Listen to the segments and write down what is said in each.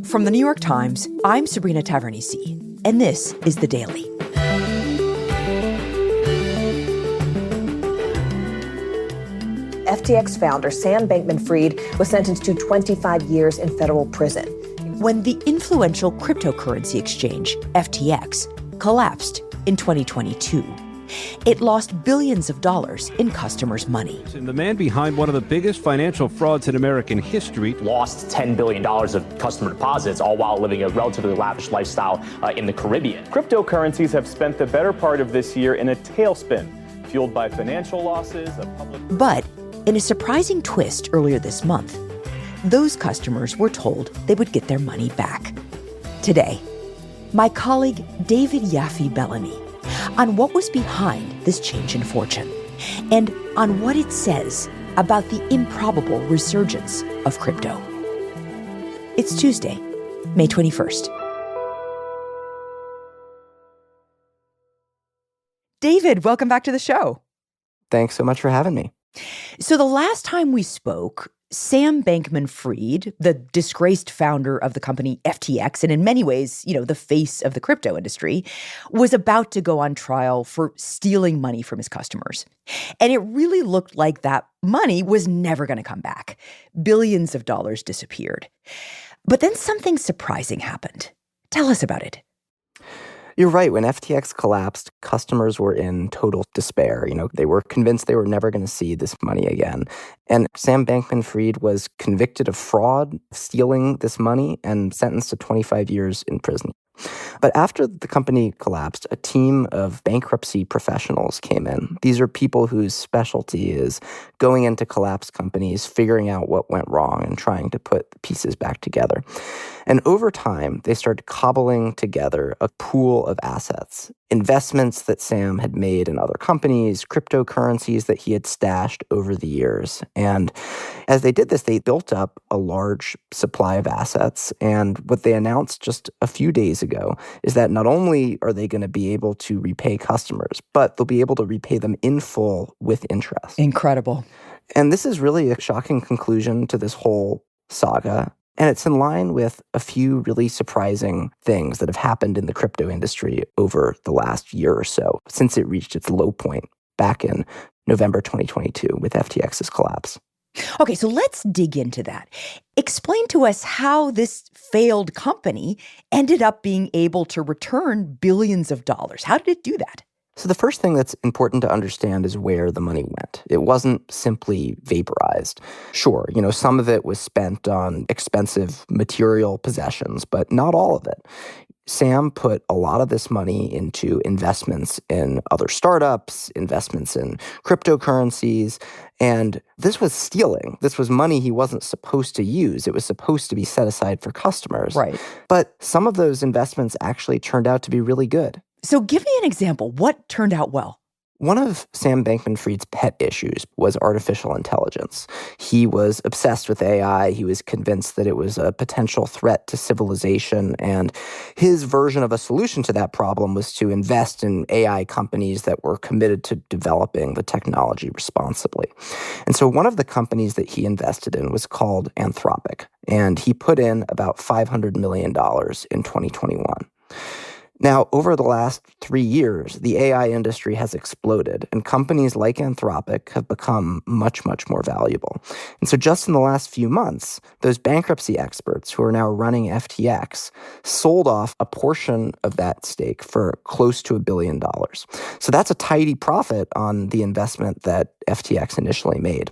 From the New York Times, I'm Sabrina Tavernise, and this is The Daily. FTX founder Sam Bankman-Fried was sentenced to 25 years in federal prison. When the influential cryptocurrency exchange, FTX, collapsed in 2022, it lost billions of dollars in customers' money. And the man behind one of the biggest financial frauds in American history lost $10 billion of customer deposits, all while living a relatively lavish lifestyle in the Caribbean. Cryptocurrencies have spent the better part of this year in a tailspin, fueled by financial losses, But in a surprising twist earlier this month, those customers were told they would get their money back. Today, my colleague David Yaffe-Bellany on what was behind this change in fortune and on what it says about the improbable resurgence of crypto. It's Tuesday, May 21st. David, welcome back to the show. Thanks so much for having me. So the last time we spoke, Sam Bankman-Fried, the disgraced founder of the company FTX, and in many ways, the face of the crypto industry, was about to go on trial for stealing money from his customers. And it really looked like that money was never going to come back. Billions of dollars disappeared. But then something surprising happened. Tell us about it. You're right. When FTX collapsed, customers were in total despair. They were convinced they were never going to see this money again. And Sam Bankman-Fried was convicted of fraud, stealing this money, and sentenced to 25 years in prison. But after the company collapsed, a team of bankruptcy professionals came in. These are people whose specialty is going into collapsed companies, figuring out what went wrong, and trying to put the pieces back together. And over time, they started cobbling together a pool of assets, investments that Sam had made in other companies, cryptocurrencies that he had stashed over the years. And as they did this, they built up a large supply of assets. And what they announced just a few days ago is that not only are they going to be able to repay customers, but they'll be able to repay them in full with interest. Incredible. And this is really a shocking conclusion to this whole saga. And it's in line with a few really surprising things that have happened in the crypto industry over the last year or so, since it reached its low point back in November 2022 with FTX's collapse. Okay, so let's dig into that. Explain to us how this failed company ended up being able to return billions of dollars. How did it do that? So the first thing that's important to understand is where the money went. It wasn't simply vaporized. Sure, some of it was spent on expensive material possessions, but not all of it. Sam put a lot of this money into investments in other startups, investments in cryptocurrencies, and this was stealing. This was money he wasn't supposed to use. It was supposed to be set aside for customers. Right. But some of those investments actually turned out to be really good. So give me an example. What turned out well? One of Sam Bankman-Fried's pet issues was artificial intelligence. He was obsessed with AI. He was convinced that it was a potential threat to civilization. And his version of a solution to that problem was to invest in AI companies that were committed to developing the technology responsibly. And so one of the companies that he invested in was called Anthropic. And he put in about $500 million in 2021. Now, over the last 3 years, the AI industry has exploded, and companies like Anthropic have become much, much more valuable. And so just in the last few months, those bankruptcy experts who are now running FTX sold off a portion of that stake for close to $1 billion. So that's a tidy profit on the investment that FTX initially made.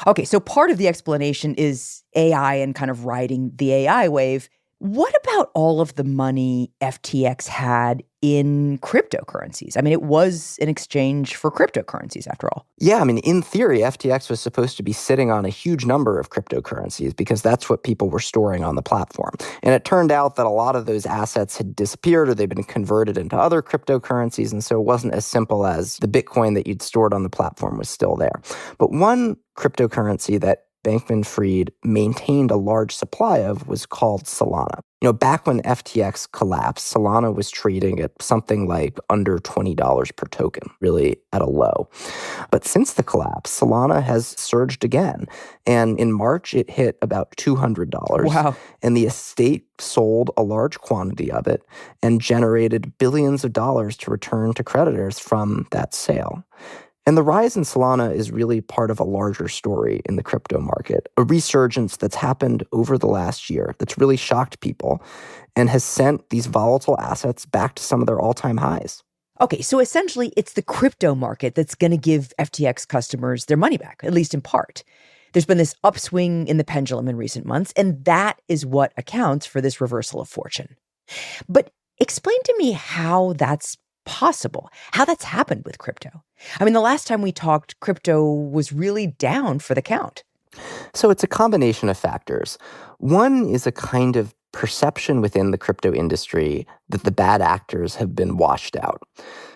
Okay, so part of the explanation is AI and kind of riding the AI wave. What about all of the money FTX had in cryptocurrencies? I mean, it was an exchange for cryptocurrencies after all. Yeah, in theory, FTX was supposed to be sitting on a huge number of cryptocurrencies because that's what people were storing on the platform. And it turned out that a lot of those assets had disappeared or they'd been converted into other cryptocurrencies. And so it wasn't as simple as the Bitcoin that you'd stored on the platform was still there. But one cryptocurrency that Bankman-Fried maintained a large supply of was called Solana. Back when FTX collapsed, Solana was trading at something like under $20 per token, really at a low. But since the collapse, Solana has surged again. And in March, it hit about $200. Wow. And the estate sold a large quantity of it and generated billions of dollars to return to creditors from that sale. And the rise in Solana is really part of a larger story in the crypto market, a resurgence that's happened over the last year that's really shocked people and has sent these volatile assets back to some of their all-time highs. Okay, so essentially it's the crypto market that's going to give FTX customers their money back, at least in part. There's been this upswing in the pendulum in recent months, and that is what accounts for this reversal of fortune. But explain to me how that's possible, how that's happened with crypto. I mean, the last time we talked, crypto was really down for the count. So it's a combination of factors. One is a kind of perception within the crypto industry that the bad actors have been washed out.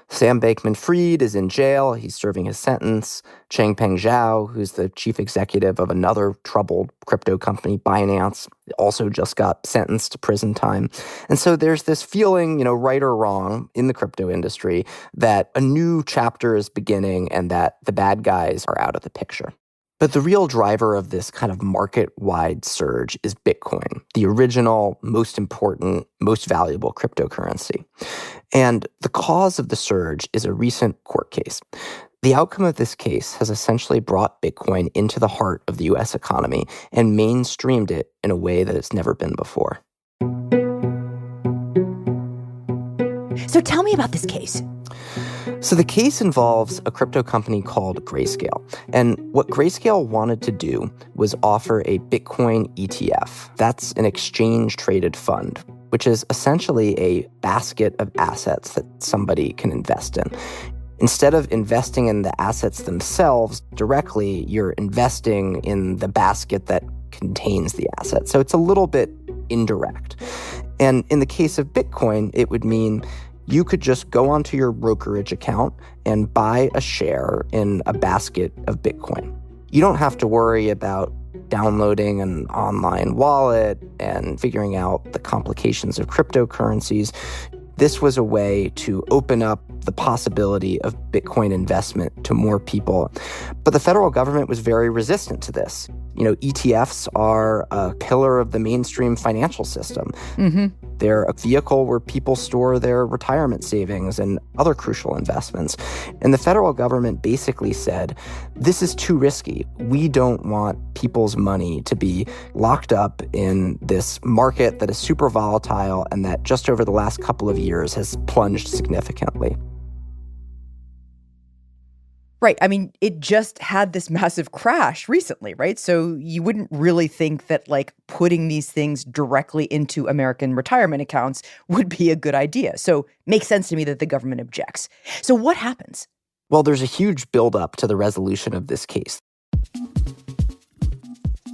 Sam Bankman-Fried is in jail. He's serving his sentence. Changpeng Zhao, who's the chief executive of another troubled crypto company, Binance, also just got sentenced to prison time. And so there's this feeling, right or wrong in the crypto industry that a new chapter is beginning and that the bad guys are out of the picture. But the real driver of this kind of market-wide surge is Bitcoin, the original, most important, most valuable cryptocurrency. And the cause of the surge is a recent court case. The outcome of this case has essentially brought Bitcoin into the heart of the U.S. economy and mainstreamed it in a way that it's never been before. So tell me about this case. So the case involves a crypto company called Grayscale. And what Grayscale wanted to do was offer a Bitcoin ETF. That's an exchange-traded fund, which is essentially a basket of assets that somebody can invest in. Instead of investing in the assets themselves directly, you're investing in the basket that contains the asset. So it's a little bit indirect. And in the case of Bitcoin, it would mean you could just go onto your brokerage account and buy a share in a basket of Bitcoin. You don't have to worry about downloading an online wallet and figuring out the complications of cryptocurrencies. This was a way to open up the possibility of Bitcoin investment to more people. But the federal government was very resistant to this. ETFs are a pillar of the mainstream financial system. Mm-hmm. They're a vehicle where people store their retirement savings and other crucial investments. And the federal government basically said, this is too risky. We don't want people's money to be locked up in this market that is super volatile and that just over the last couple of years has plunged significantly. Right. I mean, it just had this massive crash recently, right? So you wouldn't really think that putting these things directly into American retirement accounts would be a good idea. So makes sense to me that the government objects. So what happens? Well, there's a huge buildup to the resolution of this case.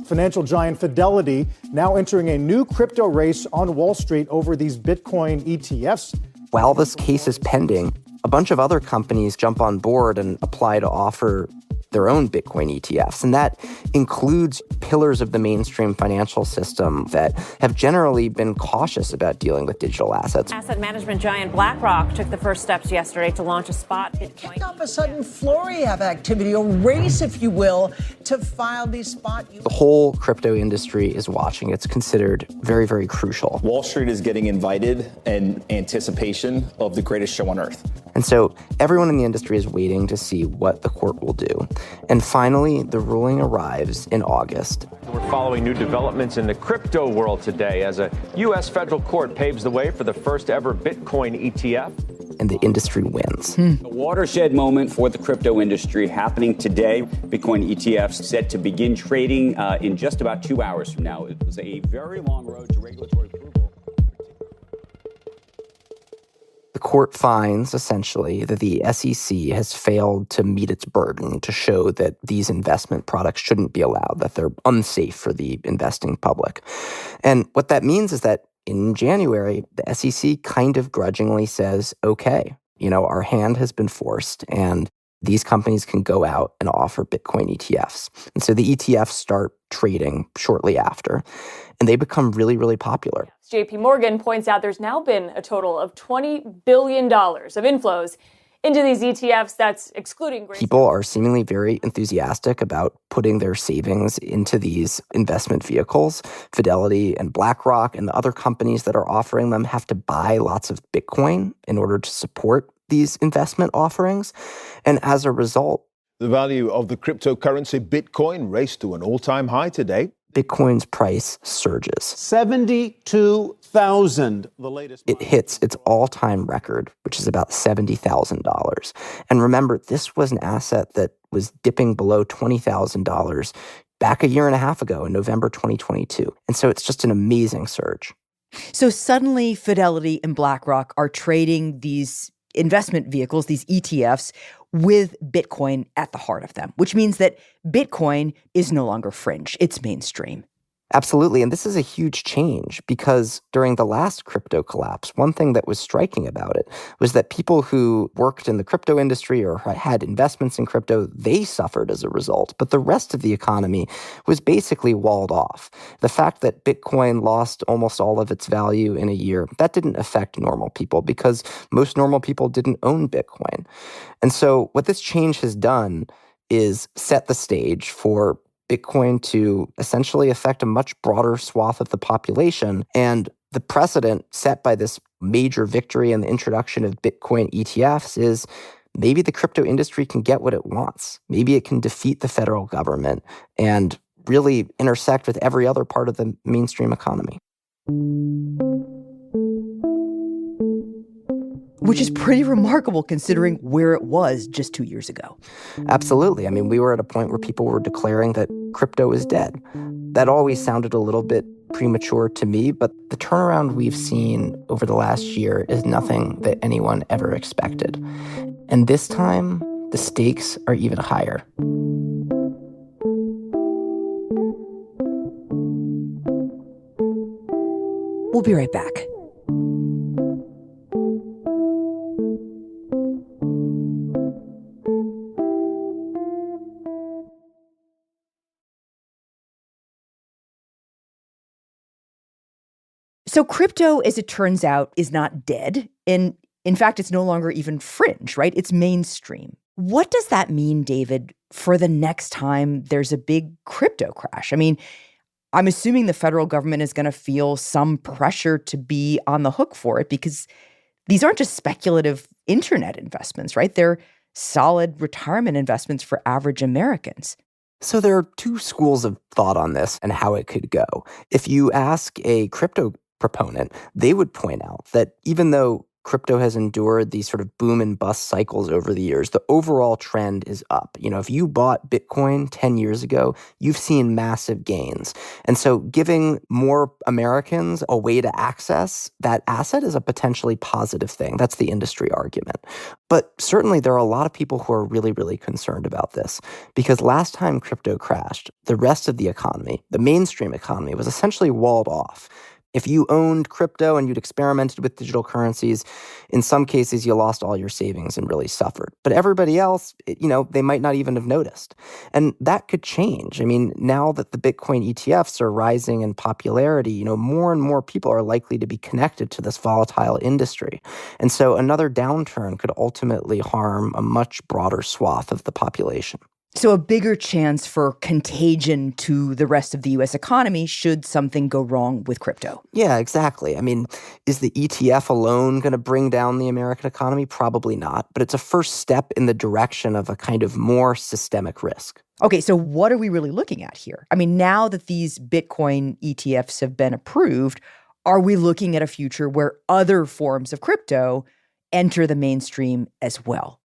Financial giant Fidelity now entering a new crypto race on Wall Street over these Bitcoin ETFs. While this case is pending, a bunch of other companies jump on board and apply to offer their own Bitcoin ETFs. And that includes pillars of the mainstream financial system that have generally been cautious about dealing with digital assets. Asset management giant BlackRock took the first steps yesterday to launch a spot Bitcoin. Kicked off a sudden flurry of activity, a race, if you will, to file these spot. The whole crypto industry is watching. It's considered very, very crucial. Wall Street is getting invited in anticipation of the greatest show on earth. And so everyone in the industry is waiting to see what the court will do. And finally, the ruling arrives in August. We're following new developments in the crypto world today as a U.S. federal court paves the way for the first ever Bitcoin ETF. And the industry wins. A watershed moment for the crypto industry happening today. Bitcoin ETFs set to begin trading in just about 2 hours from now. It was a very long road to regulatory approval. The court finds, essentially, that the SEC has failed to meet its burden to show that these investment products shouldn't be allowed, that they're unsafe for the investing public. And what that means is that in January, the SEC kind of grudgingly says, okay, our hand has been forced, and these companies can go out and offer Bitcoin ETFs. And so the ETFs start trading shortly after, and they become really, really popular. JP Morgan points out there's now been a total of $20 billion of inflows into these ETFs. That's excluding people are seemingly very enthusiastic about putting their savings into these investment vehicles. Fidelity and BlackRock and the other companies that are offering them have to buy lots of Bitcoin in order to support these investment offerings. And as a result, the value of the cryptocurrency Bitcoin raced to an all-time high today. Bitcoin's price surges. 72,000, the latest. It hits its all-time record, which is about $70,000. And remember, this was an asset that was dipping below $20,000 back a year and a half ago in November 2022. And so it's just an amazing surge. So suddenly Fidelity and BlackRock are trading these investment vehicles, these ETFs, with Bitcoin at the heart of them, which means that Bitcoin is no longer fringe. It's mainstream. Absolutely. And this is a huge change because during the last crypto collapse, one thing that was striking about it was that people who worked in the crypto industry or had investments in crypto, they suffered as a result. But the rest of the economy was basically walled off. The fact that Bitcoin lost almost all of its value in a year, that didn't affect normal people because most normal people didn't own Bitcoin. And so what this change has done is set the stage for Bitcoin to essentially affect a much broader swath of the population. And the precedent set by this major victory in the introduction of Bitcoin ETFs is maybe the crypto industry can get what it wants. Maybe it can defeat the federal government and really intersect with every other part of the mainstream economy. Which is pretty remarkable considering where it was just 2 years ago. Absolutely. I mean, we were at a point where people were declaring that crypto is dead. That always sounded a little bit premature to me, but the turnaround we've seen over the last year is nothing that anyone ever expected. And this time, the stakes are even higher. We'll be right back. So crypto, as it turns out, is not dead. And in fact, it's no longer even fringe, right? It's mainstream. What does that mean, David, for the next time there's a big crypto crash? I mean, I'm assuming the federal government is going to feel some pressure to be on the hook for it because these aren't just speculative internet investments, right? They're solid retirement investments for average Americans. So there are two schools of thought on this and how it could go. If you ask a crypto proponent, they would point out that even though crypto has endured these sort of boom and bust cycles over the years, the overall trend is up. You know, if you bought Bitcoin 10 years ago, you've seen massive gains. And so giving more Americans a way to access that asset is a potentially positive thing. That's the industry argument. But certainly there are a lot of people who are really, really concerned about this because last time crypto crashed, the rest of the economy, the mainstream economy, was essentially walled off. If you owned crypto and you'd experimented with digital currencies, in some cases you lost all your savings and really suffered. But everybody else, they might not even have noticed. And that could change. I mean, now that the Bitcoin ETFs are rising in popularity, more and more people are likely to be connected to this volatile industry. And so another downturn could ultimately harm a much broader swath of the population. So a bigger chance for contagion to the rest of the U.S. economy should something go wrong with crypto. Yeah, exactly. I mean, is the ETF alone going to bring down the American economy? Probably not. But it's a first step in the direction of a kind of more systemic risk. Okay, so what are we really looking at here? I mean, now that these Bitcoin ETFs have been approved, are we looking at a future where other forms of crypto enter the mainstream as well?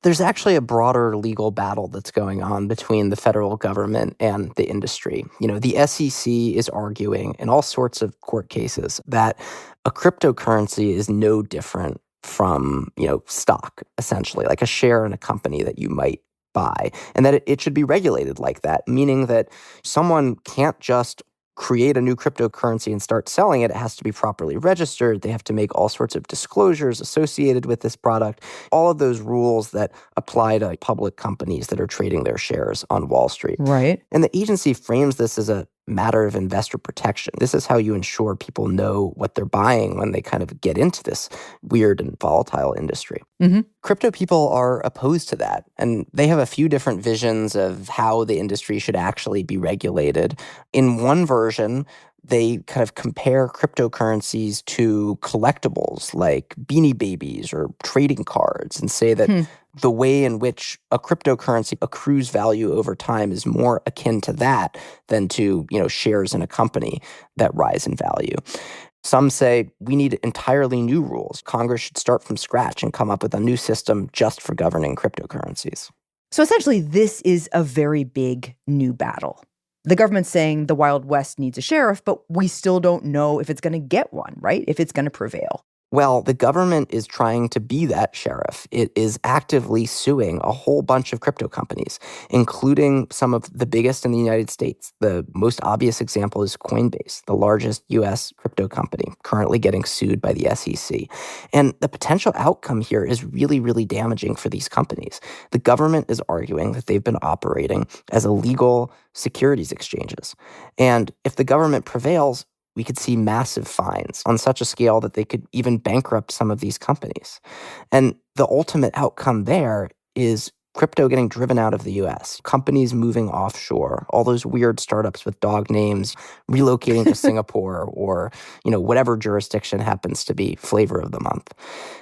There's actually a broader legal battle that's going on between the federal government and the industry. The SEC is arguing in all sorts of court cases that a cryptocurrency is no different from, stock, essentially, like a share in a company that you might buy, and that it should be regulated like that, meaning that someone can't just create a new cryptocurrency and start selling it, it has to be properly registered. They have to make all sorts of disclosures associated with this product. All of those rules that apply to public companies that are trading their shares on Wall Street. Right. And the agency frames this as a matter of investor protection. This is how you ensure people know what they're buying when they kind of get into this weird and volatile industry. Mm-hmm. Crypto people are opposed to that, and they have a few different visions of how the industry should actually be regulated. In one version, they kind of compare cryptocurrencies to collectibles like Beanie Babies or trading cards and say that the way in which a cryptocurrency accrues value over time is more akin to that than to, shares in a company that rise in value. Some say we need entirely new rules. Congress should start from scratch and come up with a new system just for governing cryptocurrencies. So essentially, this is a very big new battle. The government's saying the Wild West needs a sheriff, but we still don't know if it's going to get one, right? If it's going to prevail. Well, the government is trying to be that sheriff. It is actively suing a whole bunch of crypto companies, including some of the biggest in the United States. The most obvious example is Coinbase, the largest U.S. crypto company, currently getting sued by the SEC. And the potential outcome here is really, really damaging for these companies. The government is arguing that they've been operating as illegal securities exchanges. And if the government prevails, we could see massive fines on such a scale that they could even bankrupt some of these companies. And the ultimate outcome there is crypto getting driven out of the US, companies moving offshore, all those weird startups with dog names relocating to Singapore or, whatever jurisdiction happens to be flavor of the month.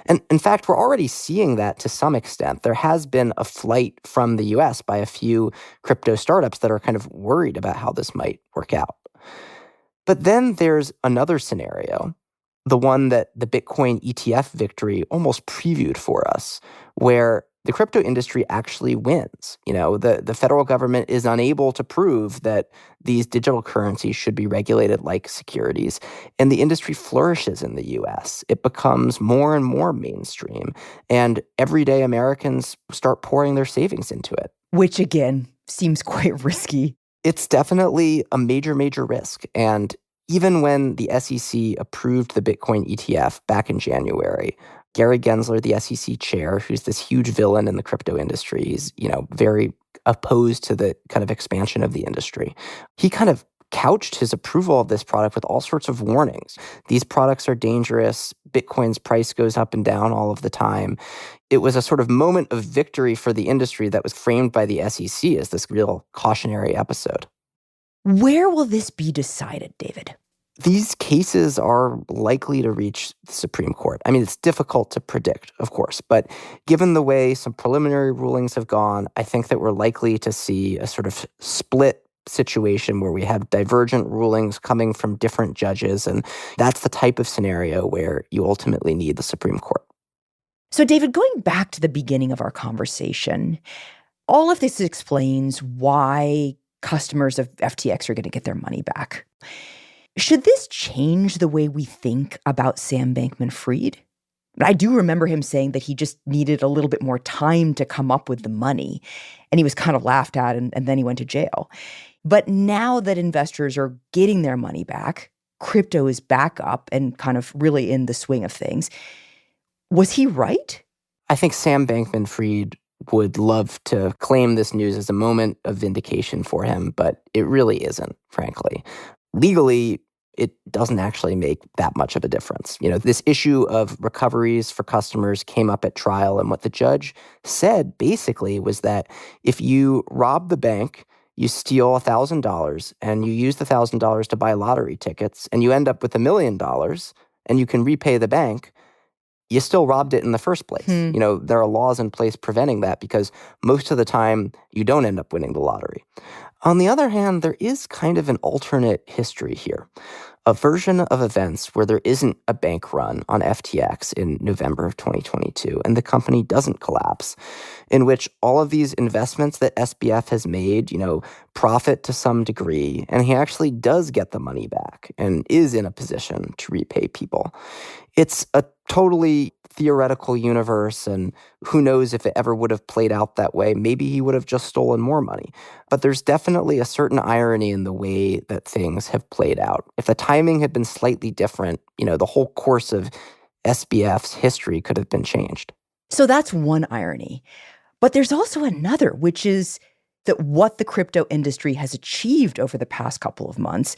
And in fact, we're already seeing that to some extent. There has been a flight from the US by a few crypto startups that are kind of worried about how this might work out. But then there's another scenario, the one that the Bitcoin ETF victory almost previewed for us, where the crypto industry actually wins. The federal government is unable to prove that these digital currencies should be regulated like securities, and the industry flourishes in the US. It becomes more and more mainstream, and everyday Americans start pouring their savings into it. Which, again, seems quite risky. It's definitely a major, major risk. And even when the SEC approved the Bitcoin ETF back in January, Gary Gensler, the SEC chair, who's this huge villain in the crypto industry, is, very opposed to the kind of expansion of the industry. He kind of couched his approval of this product with all sorts of warnings. These products are dangerous. Bitcoin's price goes up and down all of the time. It was a sort of moment of victory for the industry that was framed by the SEC as this real cautionary episode. Where will this be decided, David? These cases are likely to reach the Supreme Court. I mean, it's difficult to predict, of course, but given the way some preliminary rulings have gone, I think that we're likely to see a sort of split situation where we have divergent rulings coming from different judges, and that's the type of scenario where you ultimately need the Supreme Court. So, David, going back to the beginning of our conversation, all of this explains why customers of FTX are going to get their money back. Should this change the way we think about Sam Bankman-Fried? I do remember him saying that he just needed a little bit more time to come up with the money, and he was kind of laughed at, and then he went to jail. But now that investors are getting their money back, crypto is back up and kind of really in the swing of things. Was he right? I think Sam Bankman-Fried would love to claim this news as a moment of vindication for him, but it really isn't, frankly. Legally, it doesn't actually make that much of a difference. This issue of recoveries for customers came up at trial, and what the judge said basically was that if you rob the bank, you steal $1,000 and you use the $1,000 to buy lottery tickets, and you end up with $1 million and you can repay the bank, you still robbed it in the first place. There are laws in place preventing that because most of the time you don't end up winning the lottery. On the other hand, there is kind of an alternate history here, a version of events where there isn't a bank run on FTX in November of 2022 and the company doesn't collapse, in which all of these investments that SBF has made, profit to some degree, and he actually does get the money back and is in a position to repay people. It's a totally theoretical universe, and who knows if it ever would have played out that way. Maybe he would have just stolen more money. But there's definitely a certain irony in the way that things have played out. If the timing had been slightly different, the whole course of SBF's history could have been changed. So that's one irony. But there's also another, which is that what the crypto industry has achieved over the past couple of months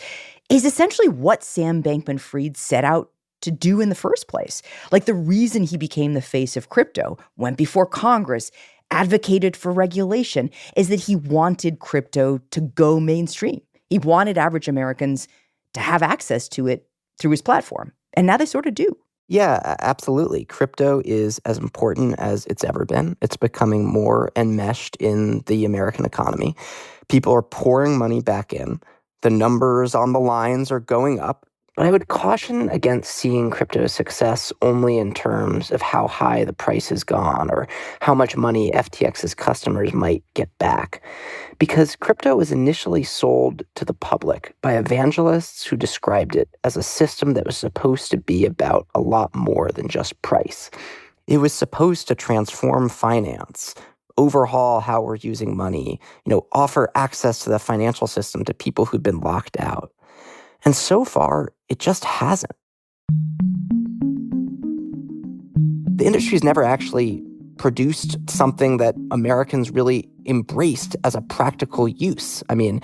is essentially what Sam Bankman-Fried set out to do in the first place. Like, the reason he became the face of crypto, went before Congress, advocated for regulation, is that he wanted crypto to go mainstream. He wanted average Americans to have access to it through his platform. And now they sort of do. Yeah, absolutely. Crypto is as important as it's ever been. It's becoming more enmeshed in the American economy. People are pouring money back in. The numbers on the lines are going up. But I would caution against seeing crypto's success only in terms of how high the price has gone or how much money FTX's customers might get back. Because crypto was initially sold to the public by evangelists who described it as a system that was supposed to be about a lot more than just price. It was supposed to transform finance, overhaul how we're using money, offer access to the financial system to people who'd been locked out. And so far, it just hasn't. The industry's never actually produced something that Americans really embraced as a practical use. I mean,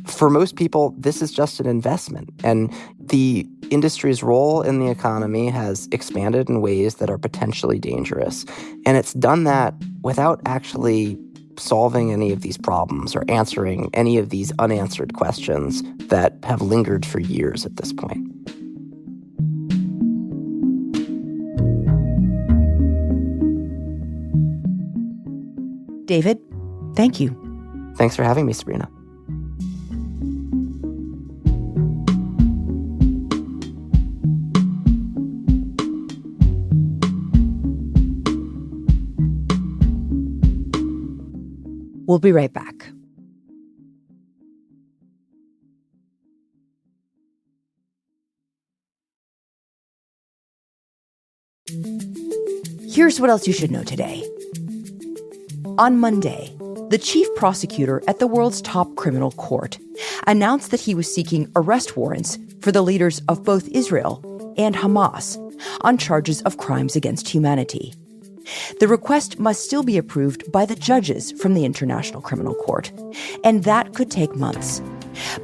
for most people, this is just an investment. And the industry's role in the economy has expanded in ways that are potentially dangerous. And it's done that without actually solving any of these problems or answering any of these unanswered questions that have lingered for years at this point. David, thank you. Thanks for having me, Sabrina. We'll be right back. Here's what else you should know today. On Monday, the chief prosecutor at the world's top criminal court announced that he was seeking arrest warrants for the leaders of both Israel and Hamas on charges of crimes against humanity. The request must still be approved by the judges from the International Criminal Court, and that could take months.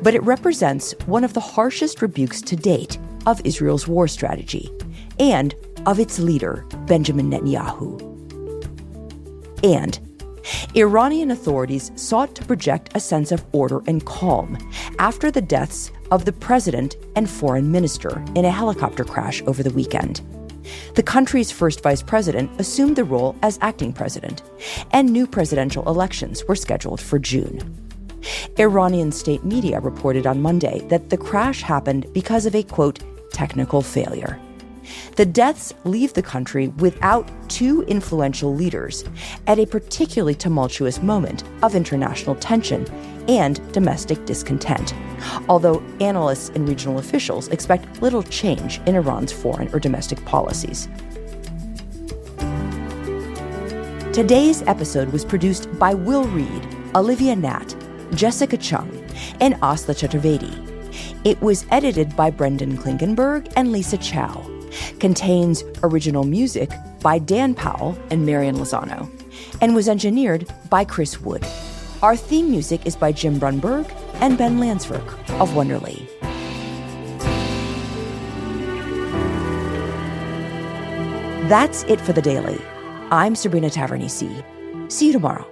But it represents one of the harshest rebukes to date of Israel's war strategy and of its leader, Benjamin Netanyahu. And Iranian authorities sought to project a sense of order and calm after the deaths of the president and foreign minister in a helicopter crash over the weekend. The country's first vice president assumed the role as acting president, and new presidential elections were scheduled for June. Iranian state media reported on Monday that the crash happened because of a, quote, technical failure. The deaths leave the country without two influential leaders at a particularly tumultuous moment of international tension and domestic discontent, although analysts and regional officials expect little change in Iran's foreign or domestic policies. Today's episode was produced by Will Reed, Olivia Natt, Jessica Chung, and Asla Chaturvedi. It was edited by Brendan Klinkenberg and Lisa Chow. Contains original music by Dan Powell and Marian Lozano, and was engineered by Chris Wood. Our theme music is by Jim Brunberg and Ben Landsverk of Wonderly. That's it for The Daily. I'm Sabrina Tavernise. See you tomorrow.